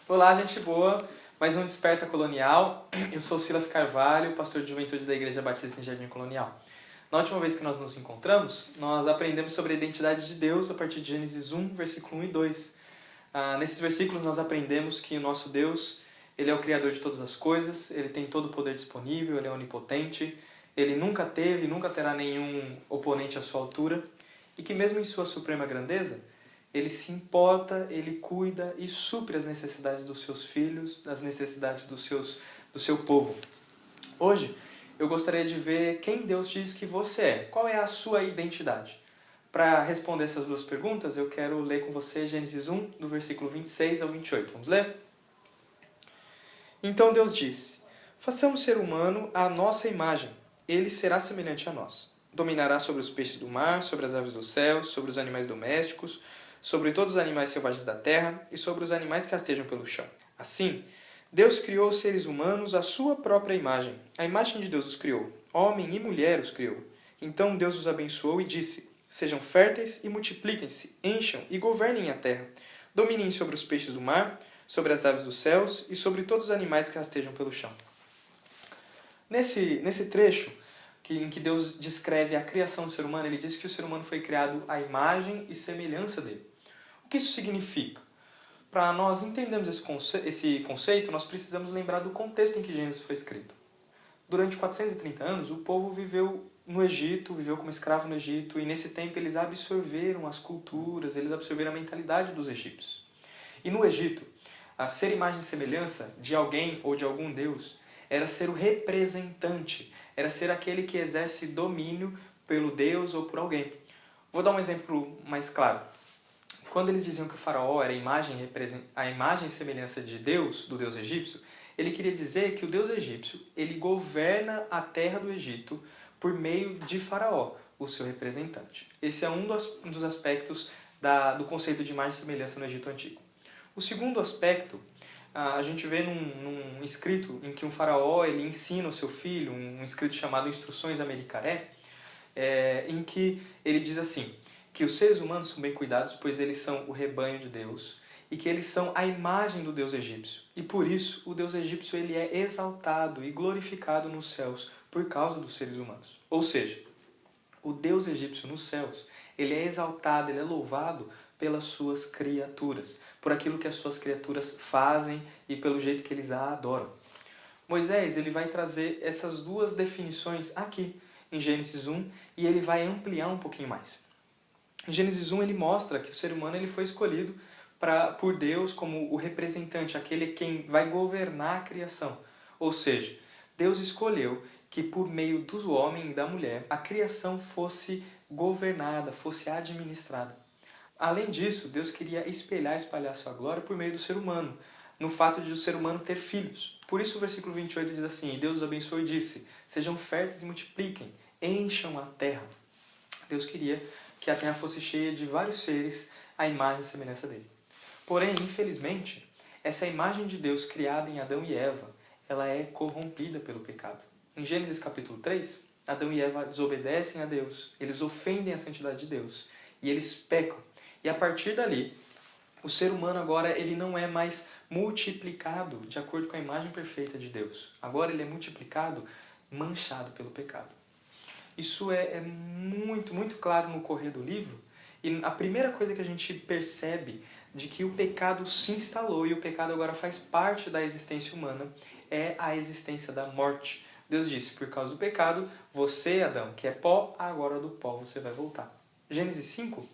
Olá, gente boa! Mais um Desperta Colonial. Eu sou Silas Carvalho, pastor de juventude da Igreja Batista em Jardim Colonial. Na última vez que nós nos encontramos, nós aprendemos sobre a identidade de Deus a partir de Gênesis 1, versículo 1 e 2. Nesses versículos nós aprendemos que o nosso Deus, Ele é o Criador de todas as coisas, Ele tem todo o poder disponível, Ele é onipotente, Ele nunca teve e nunca terá nenhum oponente à sua altura, e que mesmo em sua suprema grandeza, Ele se importa, Ele cuida e supre as necessidades dos seus filhos, as necessidades do seu povo. Hoje, eu gostaria de ver quem Deus diz que você é. Qual é a sua identidade? Para responder essas duas perguntas, eu quero ler com você Gênesis 1, do versículo 26 ao 28. Vamos ler? Então Deus disse: façamos ser humano à nossa imagem. Ele será semelhante a nós. Dominará sobre os peixes do mar, sobre as aves dos céus, sobre os animais domésticos, sobre todos os animais selvagens da terra e sobre os animais que rastejam pelo chão. Assim, Deus criou os seres humanos à sua própria imagem. A imagem de Deus os criou. Homem e mulher os criou. Então Deus os abençoou e disse: sejam férteis e multipliquem-se, encham e governem a terra. Dominem sobre os peixes do mar, sobre as aves dos céus e sobre todos os animais que rastejam pelo chão. Nesse trecho, em que Deus descreve a criação do ser humano, ele diz que o ser humano foi criado à imagem e semelhança dele. O que isso significa? Para nós entendermos esse conceito, nós precisamos lembrar do contexto em que Gênesis foi escrito. Durante 430 anos, o povo viveu no Egito, viveu como escravo no Egito, e nesse tempo eles absorveram as culturas, eles absorveram a mentalidade dos egípcios. E no Egito, a ser imagem e semelhança de alguém ou de algum deus era ser o representante, era ser aquele que exerce domínio pelo deus ou por alguém. Vou dar um exemplo mais claro. Quando eles diziam que o faraó era a imagem e semelhança de Deus, do deus egípcio, ele queria dizer que o deus egípcio ele governa a terra do Egito por meio de faraó, o seu representante. Esse é um dos aspectos do conceito de imagem e semelhança no Egito Antigo. O segundo aspecto, a gente vê num escrito em que um faraó ele ensina o seu filho, um escrito chamado Instruções a Mericaré, em que ele diz assim, que os seres humanos são bem cuidados, pois eles são o rebanho de Deus, e que eles são a imagem do Deus egípcio. E por isso, o Deus egípcio ele é exaltado e glorificado nos céus por causa dos seres humanos. Ou seja, o Deus egípcio nos céus, ele é exaltado, ele é louvado pelas suas criaturas, por aquilo que as suas criaturas fazem e pelo jeito que eles a adoram. Moisés ele vai trazer essas duas definições aqui em Gênesis 1 e ele vai ampliar um pouquinho mais. Em Gênesis 1 ele mostra que o ser humano ele foi escolhido por Deus como o representante, aquele quem vai governar a criação. Ou seja, Deus escolheu que por meio do homem e da mulher a criação fosse governada, fosse administrada. Além disso, Deus queria espalhar sua glória por meio do ser humano, no fato de o ser humano ter filhos. Por isso o versículo 28 diz assim, e Deus os abençoou e disse, sejam férteis e multipliquem, encham a terra. Deus queria que a terra fosse cheia de vários seres, à imagem e semelhança dele. Porém, infelizmente, essa imagem de Deus criada em Adão e Eva, ela é corrompida pelo pecado. Em Gênesis capítulo 3, Adão e Eva desobedecem a Deus, eles ofendem a santidade de Deus e eles pecam. E a partir dali, o ser humano agora ele não é mais multiplicado de acordo com a imagem perfeita de Deus. Agora ele é multiplicado manchado pelo pecado. Isso é muito, muito claro no correr do livro. E a primeira coisa que a gente percebe de que o pecado se instalou e o pecado agora faz parte da existência humana é a existência da morte. Deus disse, por causa do pecado, você, Adão, que é pó, agora do pó você vai voltar. Gênesis 5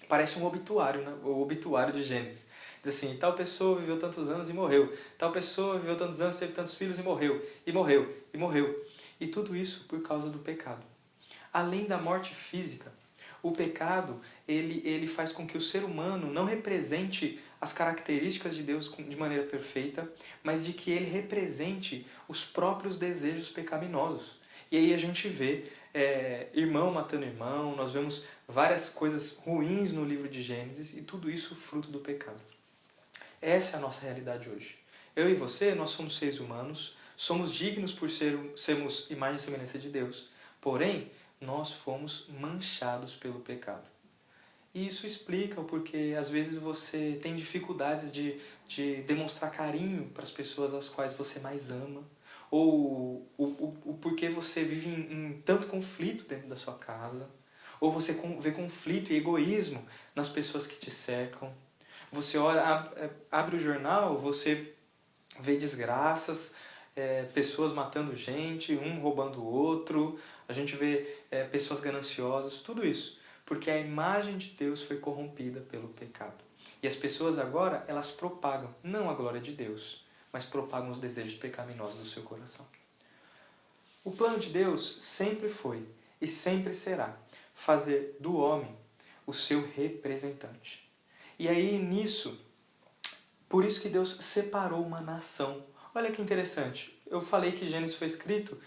parece um obituário, né? O obituário de Gênesis. Diz assim, tal pessoa viveu tantos anos e morreu. Tal pessoa viveu tantos anos, teve tantos filhos e morreu. E morreu, e morreu. E tudo isso por causa do pecado. Além da morte física, o pecado ele faz com que o ser humano não represente as características de Deus de maneira perfeita, mas de que ele represente os próprios desejos pecaminosos. E aí a gente vê irmão matando irmão, nós vemos várias coisas ruins no livro de Gênesis e tudo isso fruto do pecado. Essa é a nossa realidade hoje. Eu e você, nós somos seres humanos, somos dignos por sermos imagem e semelhança de Deus. Porém, nós fomos manchados pelo pecado. E isso explica o porquê, às vezes, você tem dificuldades de demonstrar carinho para as pessoas às quais você mais ama, ou o porquê você vive em tanto conflito dentro da sua casa, ou você vê conflito e egoísmo nas pessoas que te cercam. Você abre o jornal, você vê desgraças, pessoas matando gente, um roubando o outro, a gente vê pessoas gananciosas, tudo isso. Porque a imagem de Deus foi corrompida pelo pecado. E as pessoas agora, elas propagam, não a glória de Deus, mas propagam os desejos pecaminosos do seu coração. O plano de Deus sempre foi e sempre será fazer do homem o seu representante. E aí nisso, por isso que Deus separou uma nação. Olha que interessante, eu falei que Gênesis foi escrito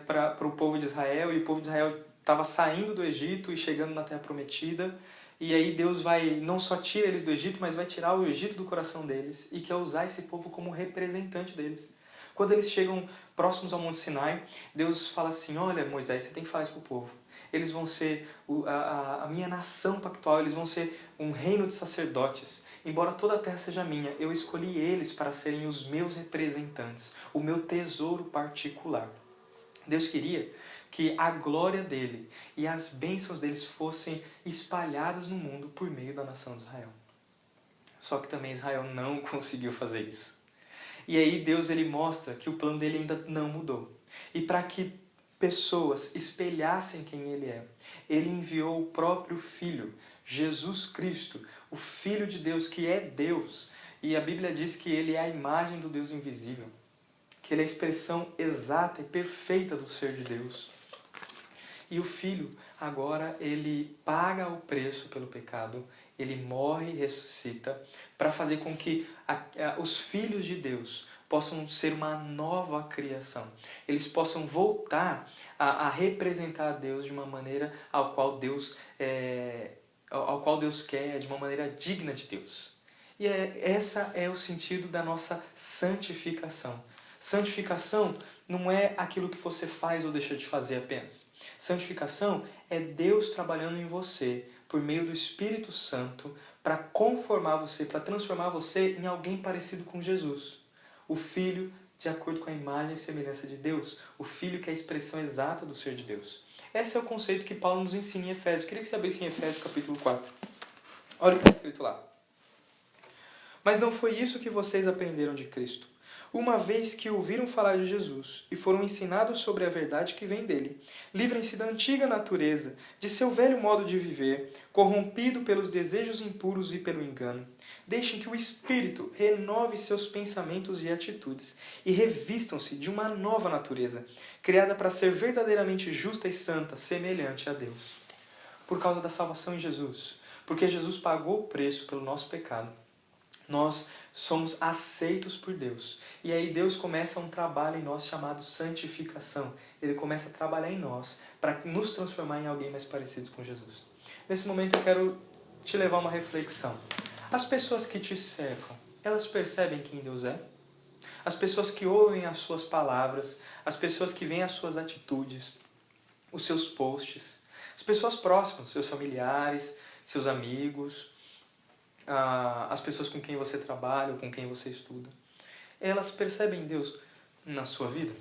para o povo de Israel, e o povo de Israel estava saindo do Egito e chegando na Terra Prometida, e aí Deus vai, não só tira eles do Egito, mas vai tirar o Egito do coração deles, e quer usar esse povo como representante deles. Quando eles chegam próximos ao Monte Sinai, Deus fala assim, olha Moisés, você tem que falar isso para o povo. Eles vão ser a minha nação pactual, eles vão ser um reino de sacerdotes. Embora toda a terra seja minha, eu escolhi eles para serem os meus representantes, o meu tesouro particular. Deus queria que a glória dele e as bênçãos deles fossem espalhadas no mundo por meio da nação de Israel. Só que também Israel não conseguiu fazer isso. E aí Deus ele mostra que o plano dele ainda não mudou. E para que pessoas espelhassem quem ele é, ele enviou o próprio Filho, Jesus Cristo, o Filho de Deus, que é Deus. E a Bíblia diz que ele é a imagem do Deus invisível, que ele é a expressão exata e perfeita do ser de Deus. E o Filho, agora, ele paga o preço pelo pecado, ele morre e ressuscita para fazer com que os filhos de Deus possam ser uma nova criação. Eles possam voltar a representar a Deus de uma maneira ao qual Deus quer, de uma maneira digna de Deus. E essa é o sentido da nossa santificação. Santificação não é aquilo que você faz ou deixa de fazer apenas. Santificação é Deus trabalhando em você por meio do Espírito Santo para conformar você, para transformar você em alguém parecido com Jesus. O Filho de acordo com a imagem e semelhança de Deus. O Filho que é a expressão exata do ser de Deus. Esse é o conceito que Paulo nos ensina em Efésios. Eu queria que você abrisse em Efésios capítulo 4. Olha o que está escrito lá. Mas não foi isso que vocês aprenderam de Cristo. Uma vez que ouviram falar de Jesus e foram ensinados sobre a verdade que vem dele, livrem-se da antiga natureza, de seu velho modo de viver, corrompido pelos desejos impuros e pelo engano. Deixem que o Espírito renove seus pensamentos e atitudes e revistam-se de uma nova natureza, criada para ser verdadeiramente justa e santa, semelhante a Deus. Por causa da salvação em Jesus, porque Jesus pagou o preço pelo nosso pecado, nós somos aceitos por Deus. E aí Deus começa um trabalho em nós chamado santificação. Ele começa a trabalhar em nós para nos transformar em alguém mais parecido com Jesus. Nesse momento eu quero te levar a uma reflexão. As pessoas que te cercam, elas percebem quem Deus é? As pessoas que ouvem as suas palavras, as pessoas que veem as suas atitudes, os seus posts, as pessoas próximas, seus familiares, seus amigos, as pessoas com quem você trabalha ou com quem você estuda, elas percebem Deus na sua vida?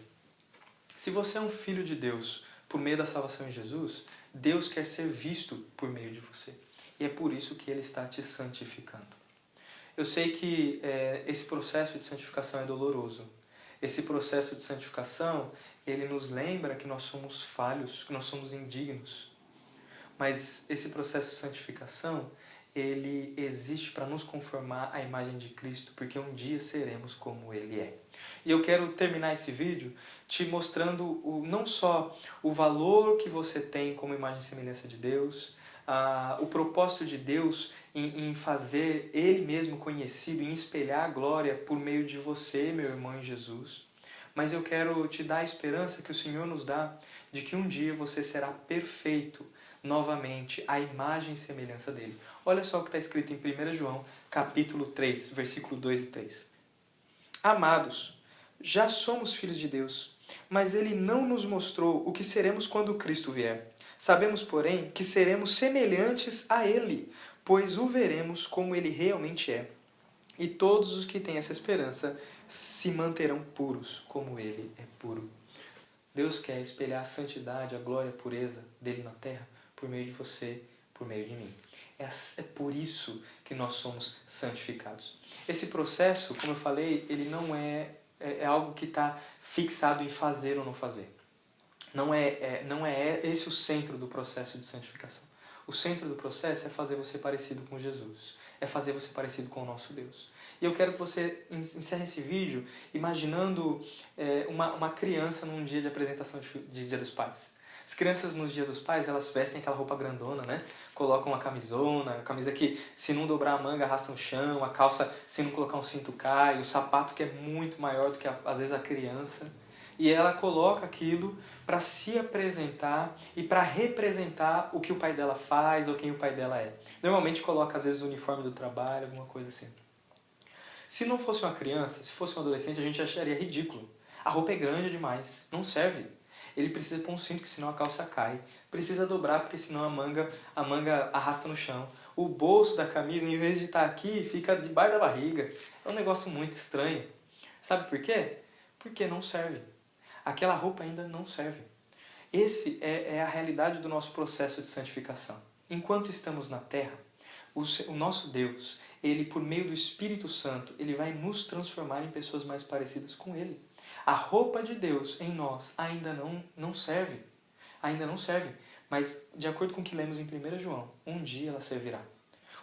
Se você é um filho de Deus por meio da salvação em Jesus, Deus quer ser visto por meio de você. E é por isso que Ele está te santificando. Eu sei que esse processo de santificação é doloroso. Esse processo de santificação, ele nos lembra que nós somos falhos, que nós somos indignos. Mas esse processo de santificação, ele existe para nos conformar à imagem de Cristo, porque um dia seremos como Ele é. E eu quero terminar esse vídeo te mostrando não só o valor que você tem como imagem e semelhança de Deus, o propósito de Deus em fazer Ele mesmo conhecido, em espelhar a glória por meio de você, meu irmão em Jesus. Mas eu quero te dar a esperança que o Senhor nos dá de que um dia você será perfeito, novamente, a imagem e semelhança dele. Olha só o que está escrito em 1 João, capítulo 3, versículo 2 e 3. Amados, já somos filhos de Deus, mas Ele não nos mostrou o que seremos quando Cristo vier. Sabemos, porém, que seremos semelhantes a Ele, pois o veremos como Ele realmente é. E todos os que têm essa esperança se manterão puros, como Ele é puro. Deus quer espelhar a santidade, a glória, a pureza dele na terra por meio de você, por meio de mim. É por isso que nós somos santificados. Esse processo, como eu falei, ele não é algo que está fixado em fazer ou não fazer. Não é esse o centro do processo de santificação. O centro do processo é fazer você parecido com Jesus. É fazer você parecido com o nosso Deus. E eu quero que você encerre esse vídeo imaginando uma criança num dia de apresentação de Dia dos Pais. As crianças nos Dias dos Pais, elas vestem aquela roupa grandona, né? Colocam uma camisona, a camisa que se não dobrar a manga arrasta no chão, a calça se não colocar um cinto cai, o sapato que é muito maior do que às vezes a criança. E ela coloca aquilo para se apresentar e para representar o que o pai dela faz ou quem o pai dela é. Normalmente coloca às vezes o uniforme do trabalho, alguma coisa assim. Se não fosse uma criança, se fosse um adolescente, a gente acharia ridículo. A roupa é grande demais, não serve. Ele precisa pôr um cinto, que senão a calça cai. Precisa dobrar, porque senão a manga arrasta no chão. O bolso da camisa, em vez de estar aqui, fica debaixo da barriga. É um negócio muito estranho. Sabe por quê? Porque não serve. Aquela roupa ainda não serve. Esse é a realidade do nosso processo de santificação. Enquanto estamos na terra, o nosso Deus, Ele, por meio do Espírito Santo, Ele vai nos transformar em pessoas mais parecidas com Ele. A roupa de Deus em nós ainda não serve. Ainda não serve. Mas, de acordo com o que lemos em 1 João, um dia ela servirá.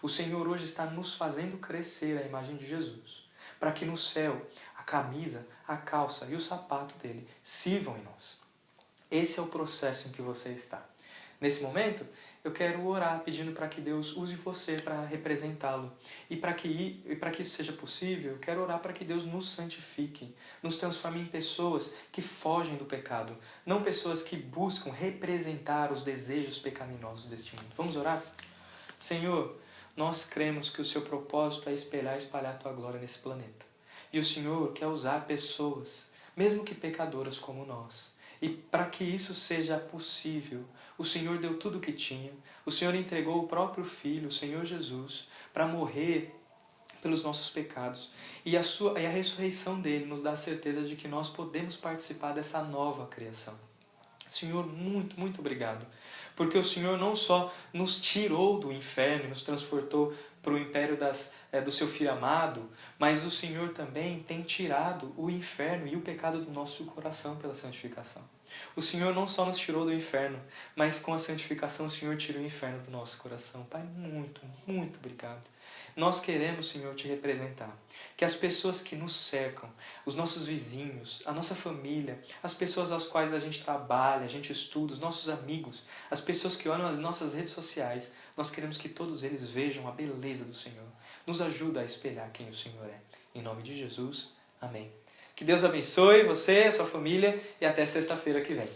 O Senhor hoje está nos fazendo crescer a imagem de Jesus, para que no céu a camisa, a calça e o sapato dele sirvam em nós. Esse é o processo em que você está. Nesse momento, eu quero orar pedindo para que Deus use você para representá-lo. E para que isso seja possível, eu quero orar para que Deus nos santifique, nos transforme em pessoas que fogem do pecado, não pessoas que buscam representar os desejos pecaminosos deste mundo. Vamos orar? Senhor, nós cremos que o seu propósito é espelhar e espalhar a tua glória nesse planeta. E o Senhor quer usar pessoas, mesmo que pecadoras como nós. E para que isso seja possível, o Senhor deu tudo o que tinha. O Senhor entregou o próprio Filho, o Senhor Jesus, para morrer pelos nossos pecados. E a ressurreição dele nos dá a certeza de que nós podemos participar dessa nova criação. Senhor, muito, muito obrigado. Porque o Senhor não só nos tirou do inferno e nos transportou para o império do seu Filho amado, mas o Senhor também tem tirado o inferno e o pecado do nosso coração pela santificação. O Senhor não só nos tirou do inferno, mas com a santificação o Senhor tira o inferno do nosso coração. Pai, muito, muito obrigado. Nós queremos, Senhor, te representar. Que as pessoas que nos cercam, os nossos vizinhos, a nossa família, as pessoas às quais a gente trabalha, a gente estuda, os nossos amigos, as pessoas que olham as nossas redes sociais, nós queremos que todos eles vejam a beleza do Senhor. Nos ajuda a espelhar quem o Senhor é. Em nome de Jesus, amém. Que Deus abençoe você, a sua família e até sexta-feira que vem.